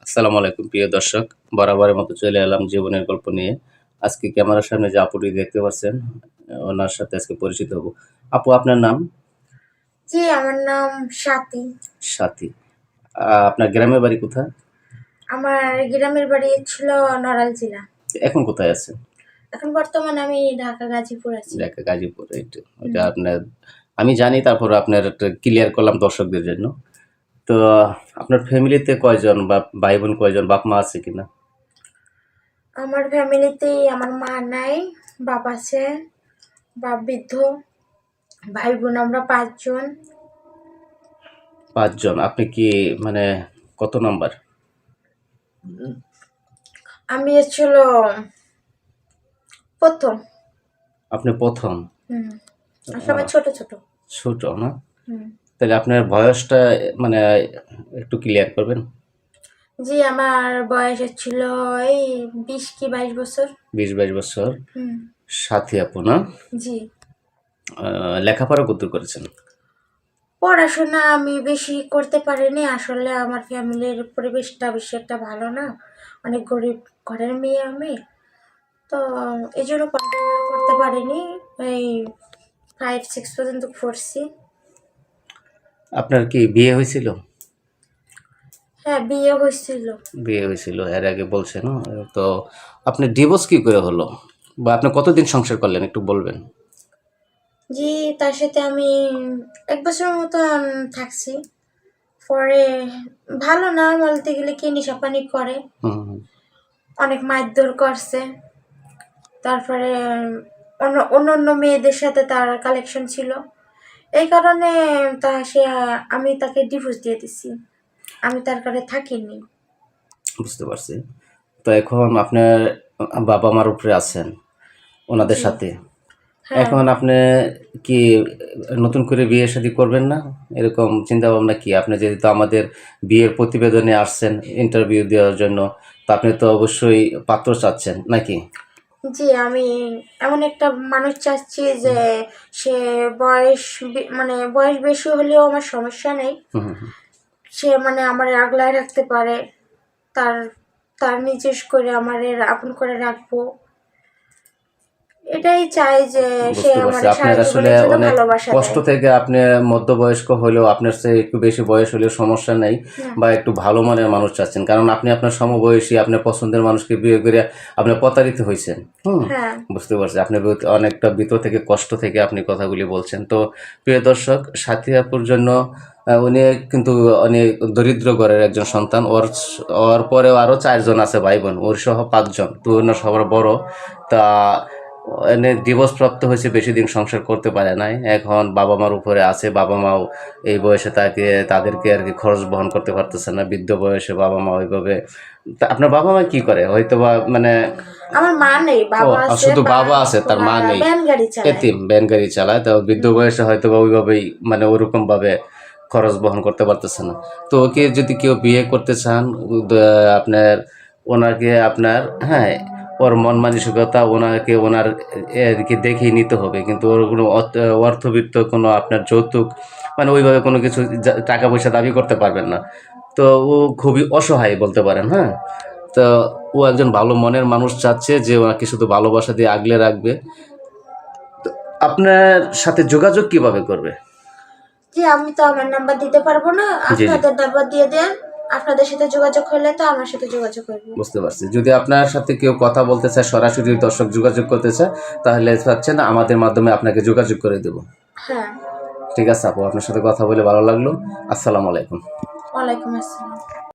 আসসালামু আলাইকুম প্রিয় দর্শক, বরাবরের মতো চলে এলাম জীবনের গল্প নিয়ে। আজকে ক্যামেরার সামনে যে আপুটি দেখতে পাচ্ছেন, ওনার সাথে আজকে পরিচিত হব। আপু, আপনার নাম? জি, আমার নাম স্বাতী। সাথী। আপনার গ্রামের বাড়ি কোথায়? আমার গ্রামের বাড়ি ছিল নড়াইল জেলা। এখন কোথায় আছেন? এখন বর্তমানে আমি ঢাকা গাজীপুর আছি। ঢাকা গাজীপুর। ওইটা আপনার আমি জানি, তারপর আপনার একটা ক্লিয়ার করলাম দর্শকদের জন্য। তো আপনার ফ্যামিলিতে কয়জন, বা ভাই বোন কয়জন, বাপ মা আছে কিনা? আমার ফ্যামিলিতে আমার মা নাই, বাপ আছে, বাপ বৃদ্ধ, ভাই বোন আমরা 5 জন। 5 জন। আপনি কি মানে কত নাম্বার? আমি ছিল প্রথম। আপনি প্রথম? আর সবাই ছোট ছোট। ছোট না? হুম। তাহলে আপনার বয়সটা মানে একটু ক্লিয়ার করবেন? জি, আমার বয়স ছিল এই 20 কি 22 বছর। 20-22 বছর। হুম। সাথী আপু না? জি। লেখাপড়া কত করেছেন? পড়াশোনা আমি বেশি করতে পারিনি, আসলে আমার ফ্যামিলির পরিবেশটা বেশি একটা ভালো না, অনেক গরিব ঘরের মেয়ে আমি। তো এই জন্য পড়াশোনা করতে পারিনি। এই 5-6 পর্যন্ত পড়ছি। আপনার কি বিয়ে হয়েছিল? হ্যাঁ, বিয়ে হয়েছিল। বিয়ে হয়েছিল, এর আগে বলছেন। তো আপনি ডিভোর্স কি করে হলো, বা আপনি কতদিন সংসার করলেন একটু বলবেন? জি, তার সাথে আমি 1 বছরের মতন থাকছি। পরে ভালো না বলতে গেলে, কি নেশাপানি করে, হুম। অনেক মারধর করছে। তারপরে অন্য মেয়েদের সাথে তার কালেকশন ছিল। এই কারণে আমি তাকে ডিভোর্স দিয়ে দিছি। আমি তার কাছে থাকিনি। বুঝতে পারছি। তো এখন আপনার বাবা মার উপরে আছেন, ওনাদের জি। সাথে। হ্যাঁ। এখন আপনি কি নতুন করে বিয়ে শাদী করবেন না, এরকম চিন্তা ভাবনা কি? আপনি যেহেতু আমাদের বিয়ের প্রতিবেদনে আসছেন ইন্টারভিউ দেওয়ার জন্য, তো আপনি তো অবশ্যই পাত্র চাচ্ছেন নাকি? জি, আমি এমন একটা মানুষ চাচ্ছি যে সে বয়স বেশি হলেও আমার সমস্যা নেই। হুম হুম হুম। সে আমার আগলায় রাখতে পারে। তার তার নিজের করে আপন করে রাখবো। এটাই চাই যে সে বুঝতে পারছি। আমারে সারা আপনার আসলে জীবনের জন্য অনেক ভালোবাসা কষ্ট দেয়। থেকে, আপনি মধ্যবয়স্ক হলেও আপনার চেয়ে একটু বেশি বয়স হলেও সমস্যা নেই, হুম। বা একটু ভালো মানের মানুষ চাচ্ছেন, কারণ আপনি আপনার সমবয়সী আপনার পছন্দের মানুষকে বিয়ে করে আপনি প্রতারিত হয়েছেন। হ্যাঁ। বুঝতে পারছি। আপনি অনেকটা ভিতর থেকে, কষ্ট থেকে আপনি কথাগুলি বলছেন। তো প্রিয় দর্শক, সাথী আপুর জন্য উনি কিন্তু অনেক দরিদ্র ঘরের একজন সন্তান। ওর পরেও আরও 4 জন আছে ভাই বোন, ওর সহ 5 জন। তো ওনার সবার বড়। তা এনে ডিভোর্স প্রাপ্ত হয়েছে, বেশি দিন সংসার করতে পারে নাই। এখন বাবা মার উপরে আছে। বাবা মাও এই বয়সে তাদেরকে আর কি খরচ বহন করতে পারতেছে না, বৃদ্ধ বয়সে বাবা মা ওইভাবে। তা আপনার বাবা মা কি করে? হয়তো বা মানে আমার মা নেই, ও, বাবা আছে। শুধু বাবা আছে, তার মা নেই। ভ্যান গাড়ি চালায়। এতিম, ভ্যান গাড়ি চালায়। তো বৃদ্ধ বয়সে হয়তো বা ওইভাবেই মানে ওরকম ভাবে খরচ বহন করতে পারতেছে না। তো ওকে যদি কেউ বিয়ে করতে চান, আপনার ওনাকে আপনার, হ্যাঁ, ওর মন মানসিকতা ওনাকে এদিকে দেখেই নিতে হবে। কিন্তু ওর কোনো অর্থবিত্ত কোনো আপনার যৌতুক মানে ওইভাবে কোনো কিছু টাকা পয়সা দাবি করতে পারবেন না। তো ও খুবই অসহায় বলতে পারেন। হ্যাঁ। তো ও একজন ভালো মনের মানুষ চাচ্ছে যে ওনাকে শুধু ভালোবাসা দিয়ে আগলে রাখবে। তো আপনার সাথে যোগাযোগ কিভাবে করবে? জি, আমি তো আমার নাম্বার দিতে পারবো না, জি জি, আপনাদের নাম্বার দিয়ে দেন। আপনাদের সাথে যোগাযোগ হলে তো আমার সাথে যোগাযোগ করবো। বুঝতে পারছি। যদি আপনার সাথে কেউ কথা বলতে চায়, সরাসরি দর্শক যোগাযোগ করতে চায়, তাহলে চাচ্ছেন আমাদের মাধ্যমে আপনাকে যোগাযোগ করে দেব। হ্যাঁ। ঠিক আছে আপু, আপনার সাথে কথা বলে ভালো লাগলো। আসসালামু আলাইকুম। ওয়ালাইকুম আসসালাম।